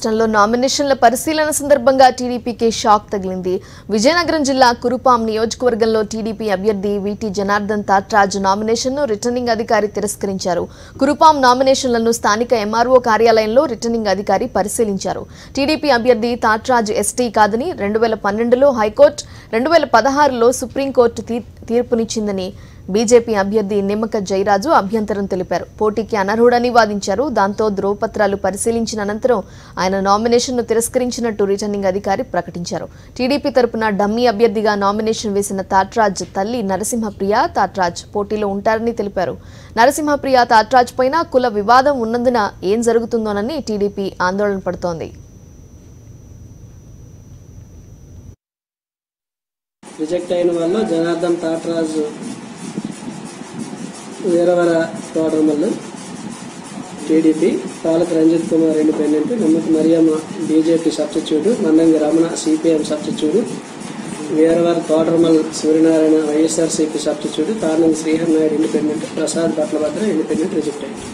రాష్ట్రంలో నామినేషన్ల పరిశీలన సందర్భంగా టీడీపీకి షాక్ తగిలింది. విజయనగరం జిల్లా కురుపాం నియోజకవర్గంలో టీడీపీ అభ్యర్థి వీటి జనార్దన్ తాట్రాజ్ నామినేషన్ను రిటర్నింగ్ అధికారి తిరస్కరించారు. కురుపాం నామినేషన్లను స్థానిక ఎంఆర్ఓ కార్యాలయంలో రిటర్నింగ్ అధికారి పరిశీలించారు. టీడీపీ అభ్యర్థి తాట్రాజ్ ఎస్టీ కాదని 2012లో హైకోర్టు, 2016లో సుప్రీంకోర్టు తీర్పునిచ్చిందని బీజేపీ అభ్యర్థి నిమ్మక జయరాజు అభ్యంతరం తెలిపారు. పోటీకి అనర్హుడని వాదించారు. దాంతో ధ్రువపత్రాలు పరిశీలించిన అనంతరం ఆయన నామినేషన్ను తిరస్కరించినట్టు రిటర్నింగ్ అధికారి ప్రకటించారు. టీడీపీ తరపున డమ్మీ అభ్యర్థిగా నామినేషన్ వేసిన తాట్రాజ్ తల్లి నరసింహప్రియ తాట్రాజ్ పోటీలో ఉంటారని తెలిపారు. నరసింహప్రియ తాట్రాజ్ పైన కుల వివాదం ఉన్నందున ఏం జరుగుతుందోనని టీడీపీ ఆందోళన పడుతోంది. రిజెక్ట్ అయిన వాళ్ళు జనార్దన్ తాట్రాజ్ వీరవర తోటమల్లు టీడీపీ, పాలక Ranjith Kumar independent, Nammaka Mariyamma BJP substitute, Mandangi Ramana CPM substitute, Veeravara Thotamal Suryanarayana YSRCP substitute, Tarnangi Srihar Naidu independent, Prasad Batlabhadra independent reject అయ్యింది.